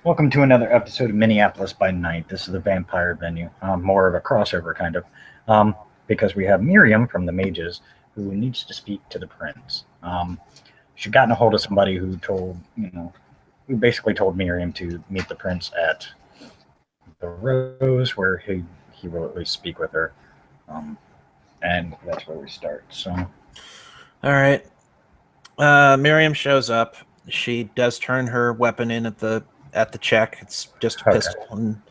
Welcome to another episode of Minneapolis by Night. This is the vampire venue, more of a crossover kind of, because we have Miriam from the Mages who needs to speak to the prince. She gotten a hold of somebody who who basically told Miriam to meet the prince at the Rose, where he will at least speak with her, um, and that's where we start. So, All right. Miriam shows up. She does turn her weapon in at the check. It's just a okay, pistol and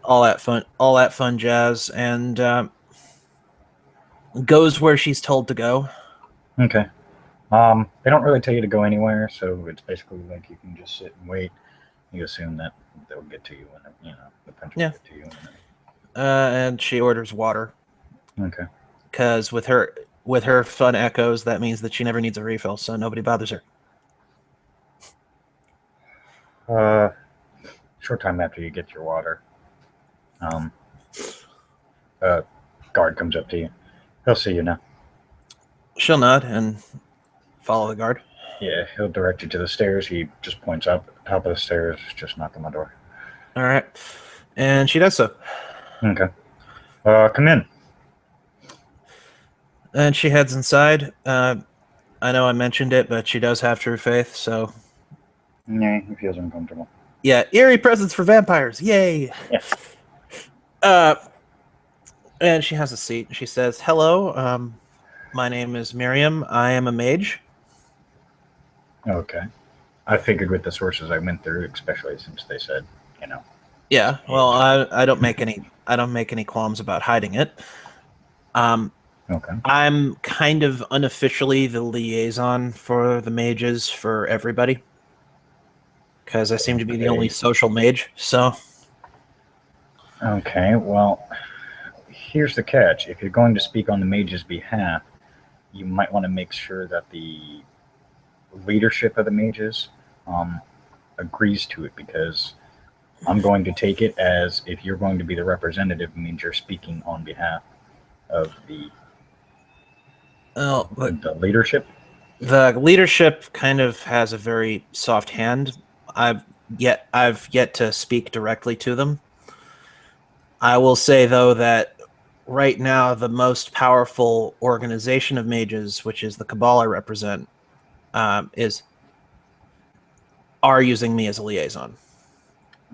all that fun jazz, and goes where she's told to go. okay. They don't really tell you to go anywhere, so it's basically like you can just sit and wait. You assume that they'll get to you when the punch will get to you. And she orders water. Okay. Because with her fun echoes, that means that she never needs a refill, so nobody bothers her. Short time after you get your water, a guard comes up to you. He'll see you now. She'll nod and follow the guard. Yeah, he'll direct you to the stairs. He just points up at the top of the stairs. Just knock on my door. All right. And she does so. Okay. Come in. And she heads inside. I know I mentioned it, but she does have true faith, so... Yeah, he feels uncomfortable. Yeah, eerie presence for vampires. Yay! Yeah. And she has a seat. She says, "Hello, my name is Miriam. I am a mage." Okay. I figured with the sources I went through, especially since they said, Yeah, well, I don't make any qualms about hiding it. Okay. I'm kind of unofficially the liaison for the mages for everybody, because I seem to be the only social mage, so... Okay, well, here's the catch. If you're going to speak on the mage's behalf, you might want to make sure that the leadership of the mages agrees to it, because I'm going to take it as if you're going to be the representative, it means you're speaking on behalf of the leadership. The leadership kind of has a very soft hand. I've yet to speak directly to them. I will say, though, that right now the most powerful organization of mages, which is the Cabal I represent, are using me as a liaison.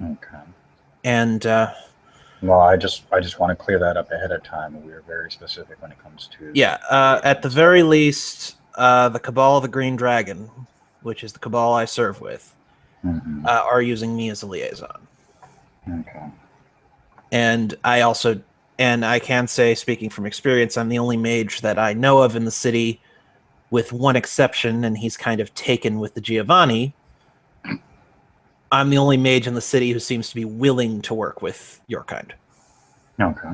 Okay. And well, I just want to clear that up ahead of time. We are very specific when it comes to... Yeah, at the very least, the Cabal of the Green Dragon, which is the Cabal I serve with, are using me as a liaison. Okay. And I can say, speaking from experience, I'm the only mage that I know of in the city, with one exception, and he's kind of taken with the Giovanni. I'm the only mage in the city who seems to be willing to work with your kind. Okay.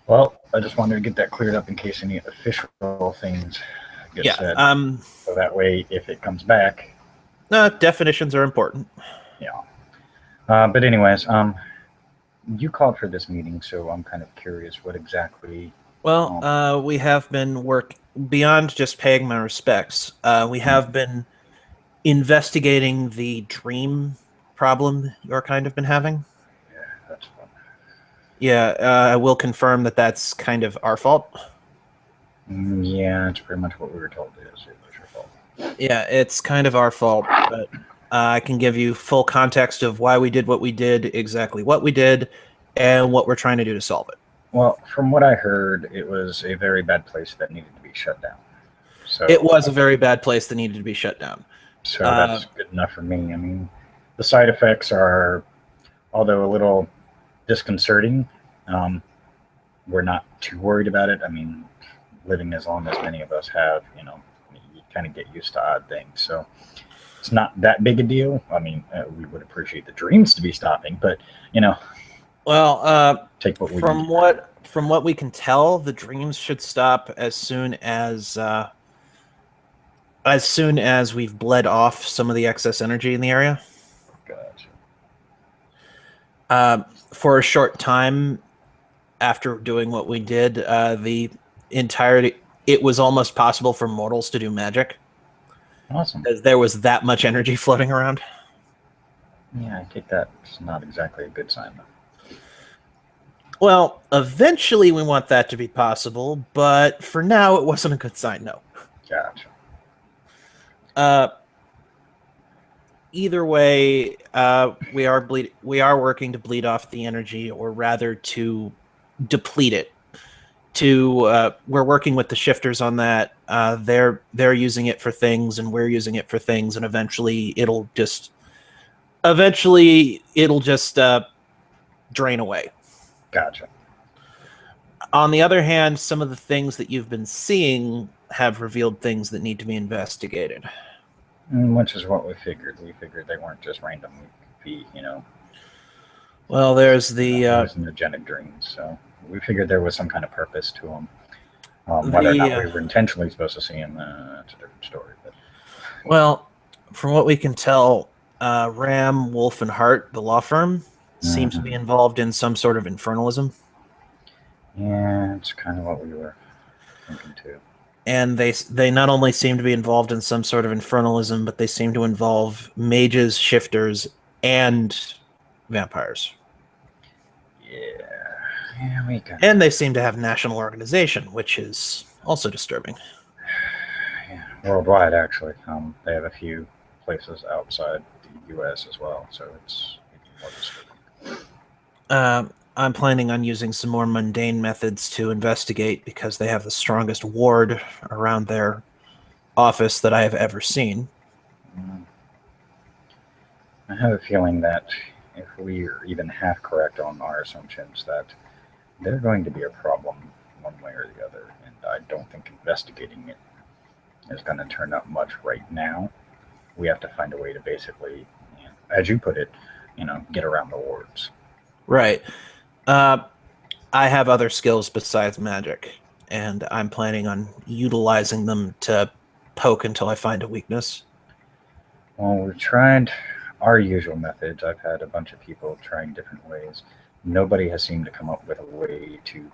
Well, I just wanted to get that cleared up in case any official things get said. So that way, if it comes back... definitions are important. Yeah. But anyways, you called for this meeting, so I'm kind of curious what exactly... Well, we have been beyond just paying my respects. We have been investigating the dream problem your kind have been having. Yeah, that's fun. Yeah, I will confirm that that's kind of our fault. Yeah, it's pretty much what we were told. It was your fault. Yeah, it's kind of our fault, but I can give you full context of why we did what we did, exactly what we did, and what we're trying to do to solve it. Well, from what I heard, it was a very bad place that needed to be shut down. So it was a very bad place that needed to be shut down. So that's good enough for me. I mean, the side effects are, although a little disconcerting, we're not too worried about it. I mean, living as long as many of us have, you kind of get used to odd things. So it's not that big a deal. I mean, we would appreciate the dreams to be stopping, but, well, take what we from what we can tell, the dreams should stop as soon as we've bled off some of the excess energy in the area. Gotcha. For a short time after doing what we did, it was almost possible for mortals to do magic. Awesome. because there was that much energy floating around. Yeah, I take that. It's not exactly a good sign, though. Well, eventually we want that to be possible, but for now it wasn't a good sign, no. Gotcha. Uh, Either way, we are working to bleed off the energy, or rather to deplete it. We're working with the shifters on that. They're using it for things, and we're using it for things, and eventually it'll just drain away. Gotcha. On the other hand, some of the things that you've been seeing have revealed things that need to be investigated. Which is what we figured. We figured they weren't just random Well, there's the hallucinogenic dreams. So we figured there was some kind of purpose to them. Whether or not we were intentionally supposed to see them, that's a different story. But well, from what we can tell, Ram, Wolf, and Hart, the law firm, seems to be involved in some sort of infernalism. Yeah, it's kind of what we were thinking too. And they not only seem to be involved in some sort of infernalism, but they seem to involve mages, shifters, and vampires. Yeah, we got. And they seem to have national organization, which is also disturbing. Yeah, worldwide actually. They have a few places outside the U.S. as well, so it's more disturbing. I'm planning on using some more mundane methods to investigate because they have the strongest ward around their office that I have ever seen. I have a feeling that if we are even half correct on our assumptions, that they're going to be a problem one way or the other, and I don't think investigating it is going to turn up much right now. We have to find a way to basically, as you put it, get around the wards. Right. I have other skills besides magic, and I'm planning on utilizing them to poke until I find a weakness. Well, we've tried our usual methods. I've had a bunch of people trying different ways. Nobody has seemed to come up with a way to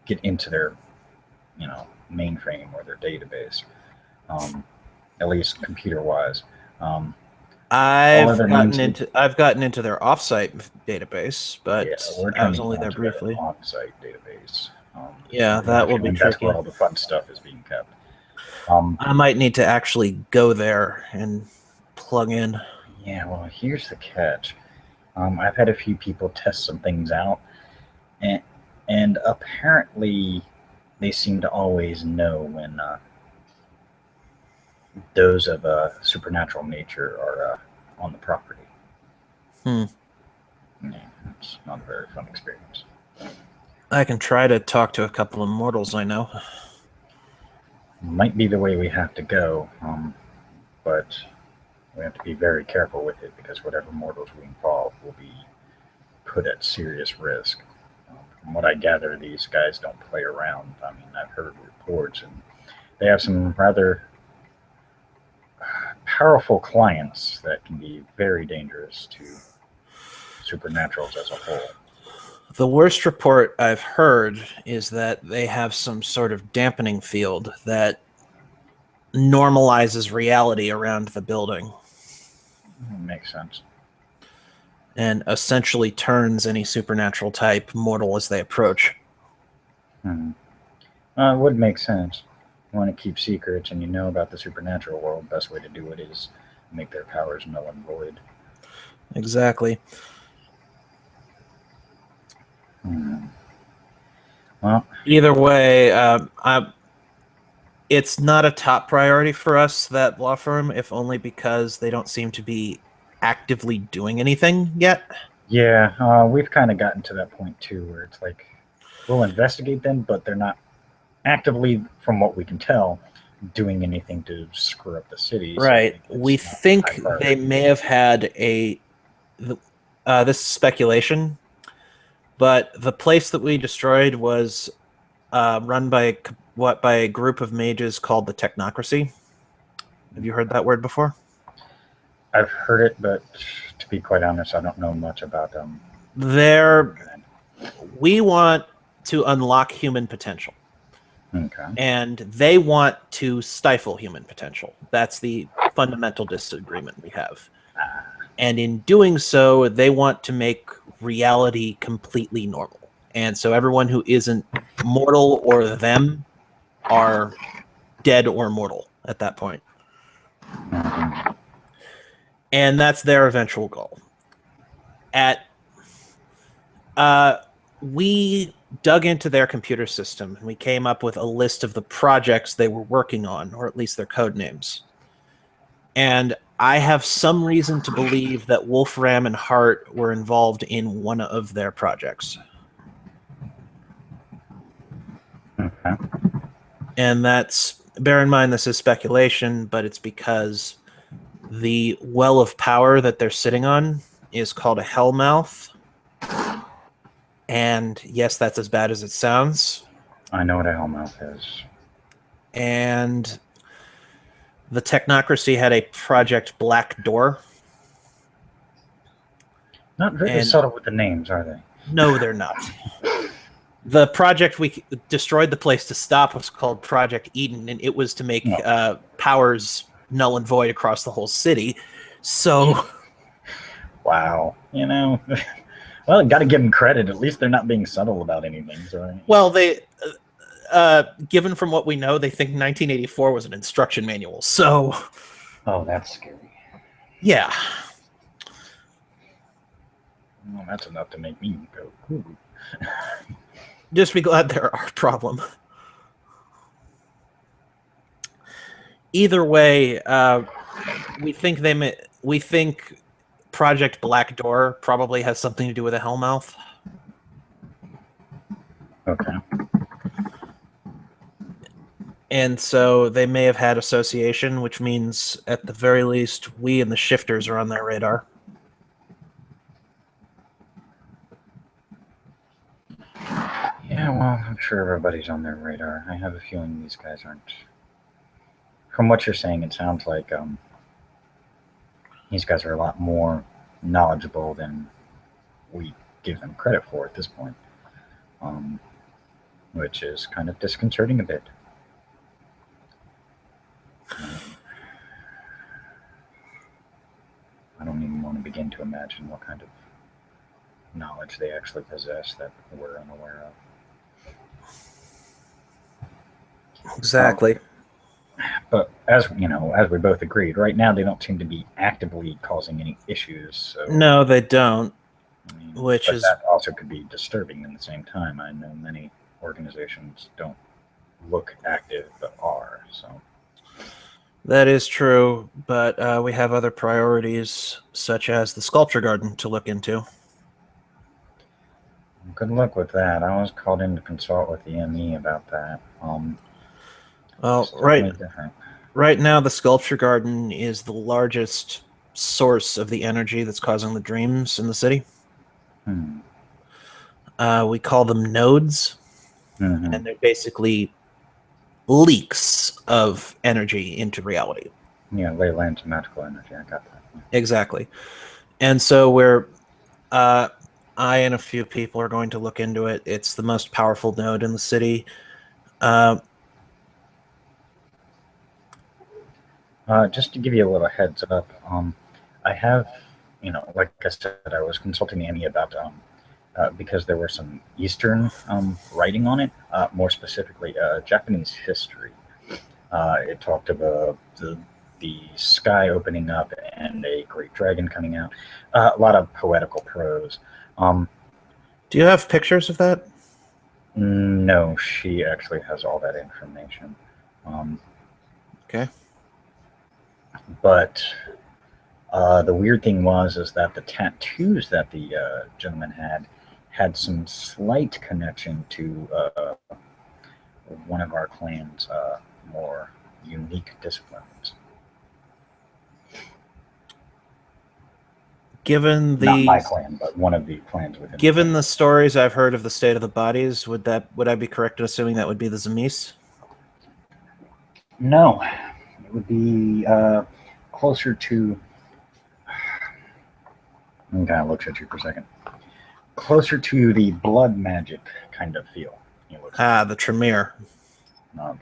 get into their, mainframe or their database, at least computer-wise. I've gotten into their offsite database, but I was only there briefly. On-site database. That will be tricky. That's where all the fun stuff is being kept. I might need to actually go there and plug in. Yeah, well, here's the catch. I've had a few people test some things out, and apparently they seem to always know when those of a supernatural nature are on the property. Yeah, it's not a very fun experience. I can try to talk to a couple of mortals I know. Might be the way we have to go, but we have to be very careful with it because whatever mortals we involve will be put at serious risk. From what I gather, these guys don't play around. I mean, I've heard reports, and they have some rather powerful clients that can be very dangerous to supernaturals as a whole. The worst report I've heard is that they have some sort of dampening field that normalizes reality around the building. Makes sense. And essentially turns any supernatural type mortal as they approach. It would make sense. You want to keep secrets and you know about the supernatural world, best way to do it is make their powers null and void. Exactly. Well, either way, it's not a top priority for us, that law firm, if only because they don't seem to be actively doing anything yet. Yeah, we've kind of gotten to that point too, where it's like we'll investigate them, but they're not actively, from what we can tell, doing anything to screw up the city. Right. So we think they may have had this is speculation, but the place that we destroyed was run by a group of mages called the Technocracy. Have you heard that word before? I've heard it, but to be quite honest, I don't know much about them. We want to unlock human potential. Okay. and they want to stifle human potential. That's the fundamental disagreement we have. And in doing so, they want to make reality completely normal. And so everyone who isn't mortal or them are dead or mortal at that point. And that's their eventual goal. We dug into their computer system and we came up with a list of the projects they were working on, or at least their code names. And I have some reason to believe that Wolfram and Hart were involved in one of their projects. Okay. And bear in mind, this is speculation, but it's because the well of power that they're sitting on is called a Hellmouth. And yes, that's as bad as it sounds. I know what a Hellmouth is. And the technocracy had a Project Black Door. Not very subtle with the names, are they? No, they're not. The project we destroyed the place to stop was called Project Eden, and it was to make powers null and void across the whole city. So, wow, well, got to give them credit. At least they're not being subtle about anything. So. Well, they, given from what we know, they think 1984 was an instruction manual. So, oh, that's scary. Yeah. Well, that's enough to make me go, ooh. Just be glad they're our problem. Either way, we think Project Black Door probably has something to do with a Hellmouth. Okay. And so they may have had association, which means at the very least, we and the Shifters are on their radar. Yeah, well, I'm sure everybody's on their radar. I have a feeling these guys aren't. From what you're saying, it sounds like these guys are a lot more knowledgeable than we give them credit for at this point, which is kind of disconcerting a bit. I don't even want to begin to imagine what kind of knowledge they actually possess that we're unaware of. Exactly. But as we both agreed, right now they don't seem to be actively causing any issues. So, no, they don't. That also could be disturbing at the same time. I know many organizations don't look active but are. So that is true, but we have other priorities, such as the sculpture garden, to look into. Good luck with that. I was called in to consult with the ME about that. Well, right now, the sculpture garden is the largest source of the energy that's causing the dreams in the city. We call them nodes, and they're basically leaks of energy into reality. Yeah, ley lines of magical energy. I got that. Exactly. And so I and a few people are going to look into it. It's the most powerful node in the city. Just to give you a little heads up, I have, like I said, I was consulting the ME about because there were some Eastern writing on it, more specifically Japanese history. It talked about the sky opening up and a great dragon coming out. A lot of poetical prose. Do you have pictures of that? No, she actually has all that information. Okay. But the weird thing is that the tattoos that the gentleman had some slight connection to one of our clan's more unique disciplines. Given not my clan, but one of the clans within. Given the stories I've heard of the state of the bodies, would I be correct in assuming that would be the Zamis? No, it would be closer to. I'm kind of looks at you for a second. Closer to the blood magic kind of feel. The Tremere. Um,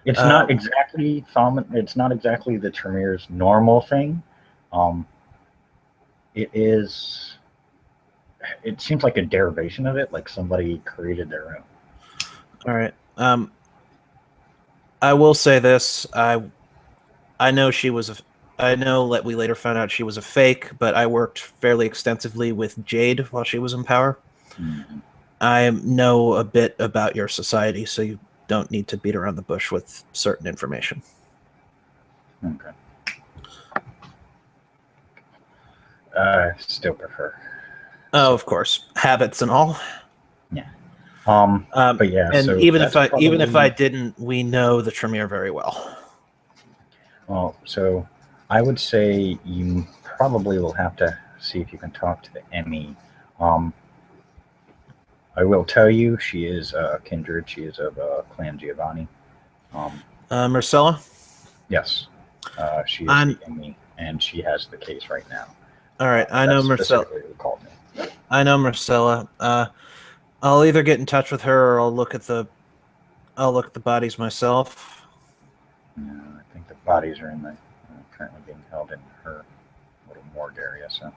it's not exactly it's not exactly the Tremere's normal thing. Um, it is. It seems like a derivation of it, like somebody created their own. All right. I will say this. I know she was a. I know that we later found out she was a fake, but I worked fairly extensively with Jade while she was in power. Mm-hmm. I know a bit about your society, so you don't need to beat around the bush with certain information. Okay. I still prefer. Oh, of course, habits and all. Yeah. Um, But yeah. and So even if that's I even if I probably. didn't, we know the Tremere very well. Well, so I would say you probably will have to see if you can talk to the Emmy. Um, I will tell you, she is kindred. She is of Clan Giovanni. Um, Marcella, yes, she is the I'm Emmy, and she has the case right now. all right. I know That's Marcella. specifically who called me. I know Marcella. I'll either get in touch with her or I'll look at the bodies myself. Yeah, I think the bodies are in the currently being held in her little morgue area. So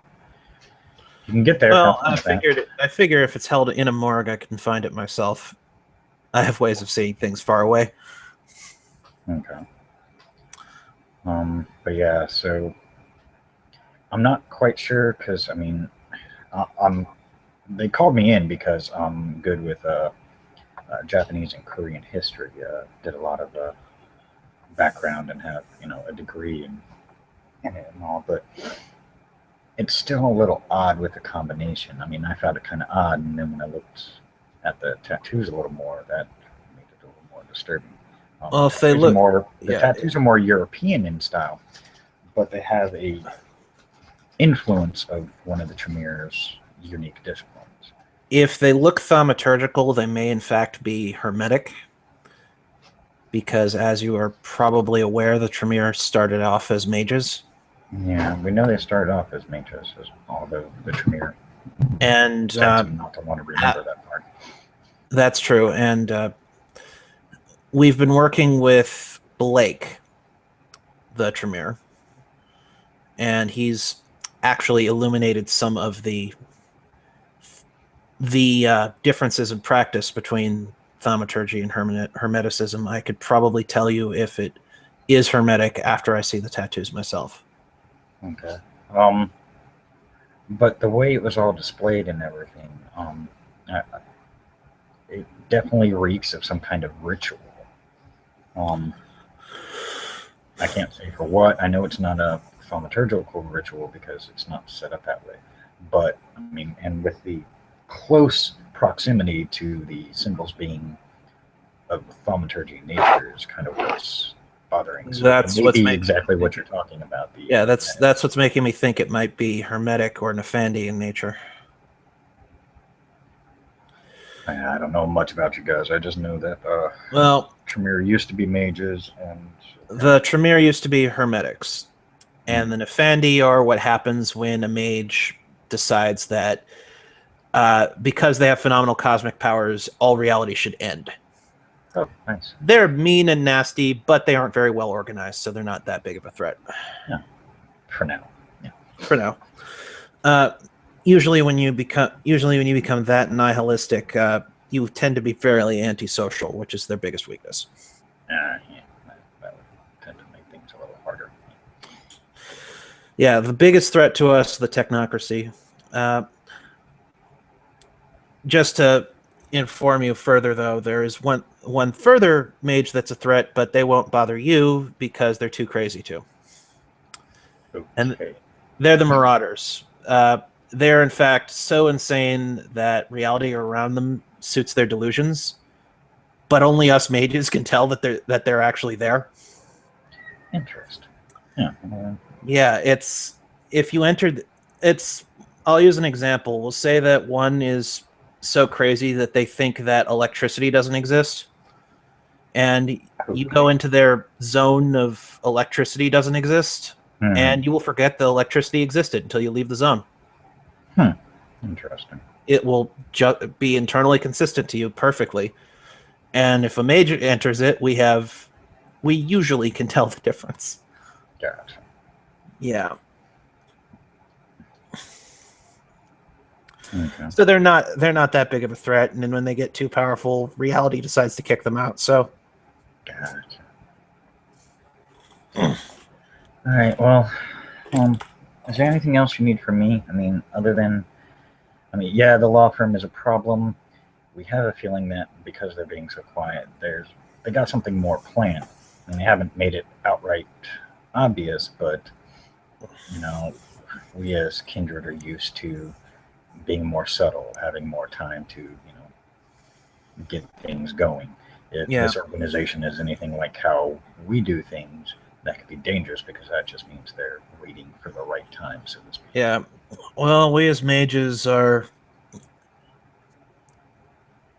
you can get there. Have Well, fun with that. I figure if it's held in a morgue, I can find it myself. I have ways of seeing things far away. Okay. But yeah, so I'm not quite sure because I mean, I'm. They called me in because I'm good with Japanese and Korean history. Did a lot of background and have a degree in it and all, but it's still a little odd with the combination. I mean, I found it kind of odd, and then when I looked at the tattoos a little more, that made it a little more disturbing. Well, if they look, The yeah, tattoos are more European in style, but they have a influence of one of the Tremere's unique disciplines. if they look thaumaturgical, they may in fact be hermetic, because as you are probably aware, the Tremere started off as mages. Yeah, we know they started off as mages, although the Tremere And tend to not to want to remember that part. that's true. And we've been working with Blake, the Tremere, and he's actually illuminated some of the differences in practice between thaumaturgy and hermeticism. I could probably tell you if it is hermetic after I see the tattoos myself. Okay. But the way it was all displayed and everything, I, it definitely reeks of some kind of ritual. Um, I can't say for what. I know it's not a thaumaturgical ritual because it's not set up that way. But I mean, and with the close proximity to the symbols being of thaumaturgy nature is kind of what's bothering. So That's it may what's be making exactly what you're talking about. Yeah, that's what's making me think it might be hermetic or Nefandi in nature. I don't know much about you guys. I just know that Well, Tremere used to be mages, and the Tremere used to be hermetics, and the Nefandi are what happens when a mage decides that because they have phenomenal cosmic powers, all reality should end. oh, nice. They're mean and nasty, but they aren't very well organized, so they're not that big of a threat. Yeah, for now. Yeah. For now. Usually when you become that nihilistic, you tend to be fairly antisocial, which is their biggest weakness. Yeah, that would tend to make things a little harder. Yeah, the biggest threat to us, the technocracy. Just to inform you further, though, there is one further mage that's a threat, but they won't bother you because they're too crazy to. Okay. And they're the Marauders. They're in fact so insane that reality around them suits their delusions, but only us mages can tell that they're actually there. Interesting. Yeah. Yeah, it's if you entered, it's. I'll use an example. We'll say that one is so crazy that they think that electricity doesn't exist, and you go into their zone of electricity doesn't exist, and you will forget that electricity existed until you leave the zone. Interesting. It will be internally consistent to you perfectly. And if a mage enters it, we usually can tell the difference. Gotcha. Yeah. Okay. So they're not that big of a threat, and then when they get too powerful, reality decides to kick them out. So Gotcha. All right. Well, is there anything else you need from me? I mean, other than, yeah, the law firm is a problem. We have a feeling that because they're being so quiet, they got something more planned, and they haven't made it outright obvious. But you know, we as kindred are used to being more subtle, having more time to get things going. If yeah, this organization is anything like how we do things, that could be dangerous because that just means they're waiting for the right time, so to speak. yeah. Well, we as mages are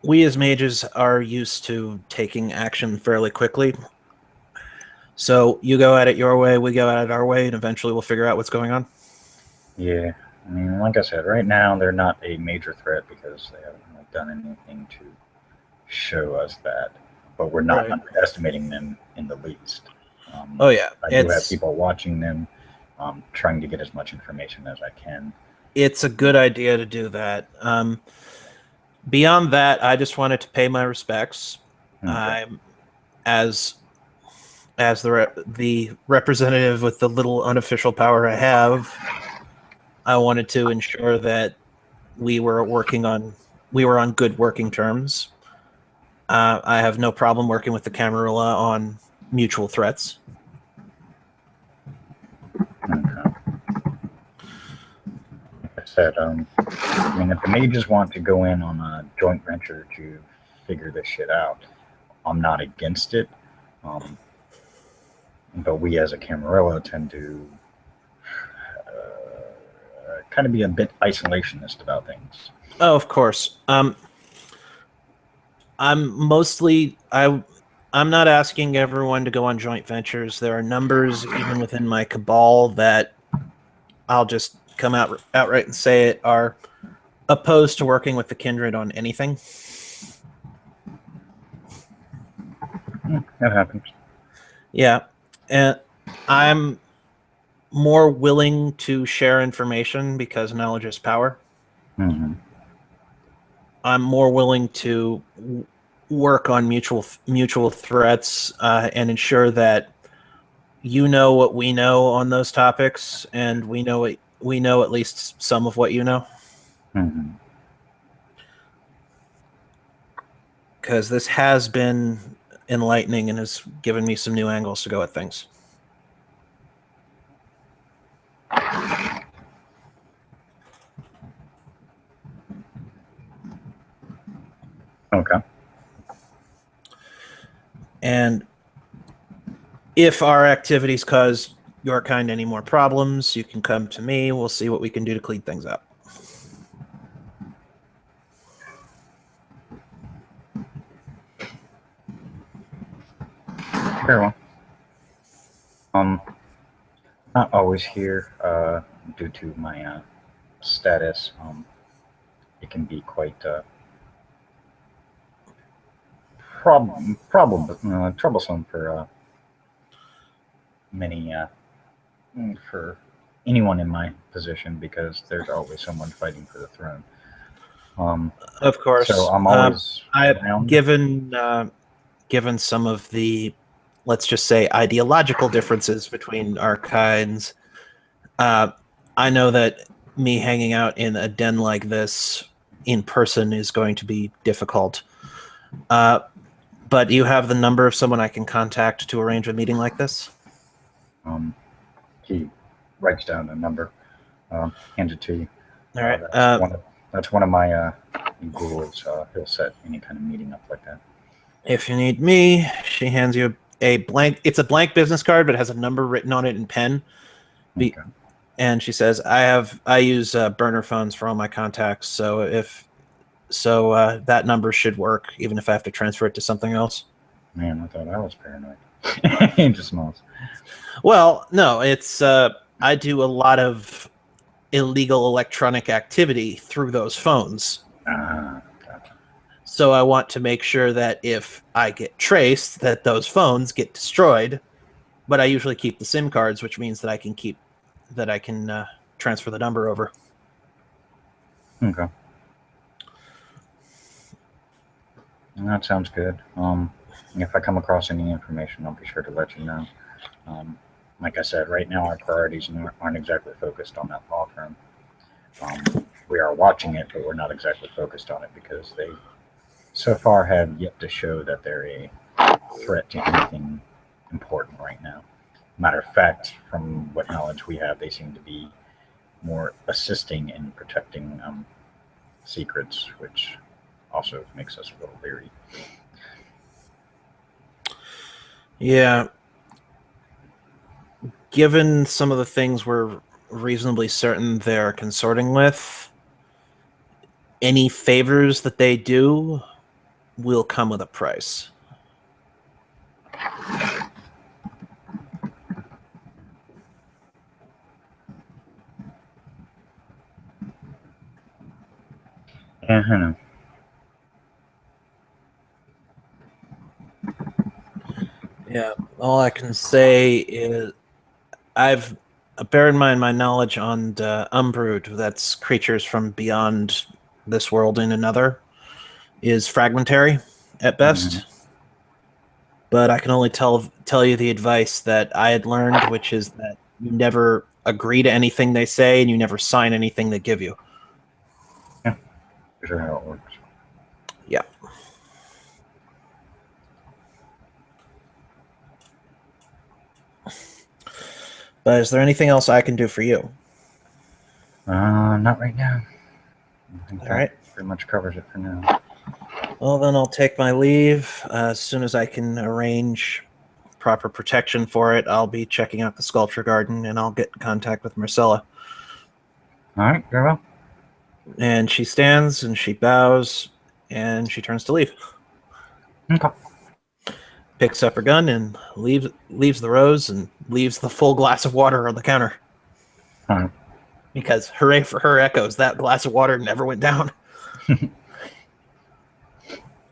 used to taking action fairly quickly. So you go at it your way, we go at it our way, and eventually we'll figure out what's going on. Yeah, I mean, like I said, right now they're not a major threat because they haven't really done anything to show us that. But we're not Right. underestimating them in the least. Oh yeah, I do have people watching them, trying to get as much information as I can. it's a good idea to do that. Beyond that, I just wanted to pay my respects. Okay. I'm as the representative with the little unofficial power I have. I wanted to ensure that we were on good working terms. I have no problem working with the Camarilla on mutual threats. Okay. Like I said, I mean, if the mages want to go in on a joint venture to figure this shit out, I'm not against it. But we as a Camarilla tend to kind of be a bit isolationist about things. Oh, of course. I'm not asking everyone to go on joint ventures. There are numbers even within my cabal that I'll just come outright and say it are opposed to working with the kindred on anything. That happens. Yeah, and I'm more willing to share information because knowledge is power. Mm-hmm. I'm more willing to work on mutual threats and ensure that you know what we know on those topics, and we know at least some of what you know. Mm-hmm. Because this has been enlightening and has given me some new angles to go at things. Okay. And if our activities cause your kind any more problems, you can come to me. We'll see what we can do to clean things up. Very well. Not always here due to my status. It can be quite troublesome for many for anyone in my position because there's always someone fighting for the throne. Of course. So I'm always around. Given some of the, let's just say, ideological differences between our kinds, I know that me hanging out in a den like this in person is going to be difficult. But you have the number of someone I can contact to arrange a meeting like this? He writes down a number, hands it to you. All right. That's one of my gurus. He'll set any kind of meeting up like that. If you need me, she hands you a blank. It's a blank business card, but it has a number written on it in pen. Okay. And she says, I use burner phones for all my contacts, so that number should work, even if I have to transfer it to something else. Man, I thought I was paranoid. Angel smells. Well, no, it's I do a lot of illegal electronic activity through those phones. Gotcha. So I want to make sure that if I get traced, that those phones get destroyed. But I usually keep the SIM cards, which means that I can transfer the number over. Okay. That sounds good. If I come across any information, I'll be sure to let you know. Like I said, right now our priorities aren't exactly focused on that law firm. We are watching it, but we're not exactly focused on it because they so far have yet to show that they're a threat to anything important right now. Matter of fact, from what knowledge we have, they seem to be more assisting in protecting secrets, which also makes us a little leery. Yeah. Given some of the things we're reasonably certain they're consorting with, any favors that they do will come with a price. Yeah, I know. Yeah, all I can say is I've bear in mind my knowledge on Umbrood, that's creatures from beyond this world in another, is fragmentary at Mm-hmm. best. But I can only tell you the advice that I had learned, which is that you never agree to anything they say and you never sign anything they give you. Yeah, sure how it works. Yeah. But is there anything else I can do for you? Not right now. I think All that right. pretty much covers it for now. Well, then I'll take my leave. As soon as I can arrange proper protection for it, I'll be checking out the sculpture garden and I'll get in contact with Marcella. All right, very well. And she stands and she bows and she turns to leave. Okay. Picks up her gun and leaves the rose and leaves the full glass of water on the counter. All right. Because hooray for her echoes, that glass of water never went down. All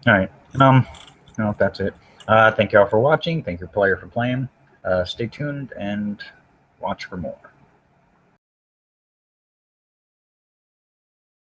right. No, that's it. Thank you all for watching. Thank your player for playing. Stay tuned and watch for more.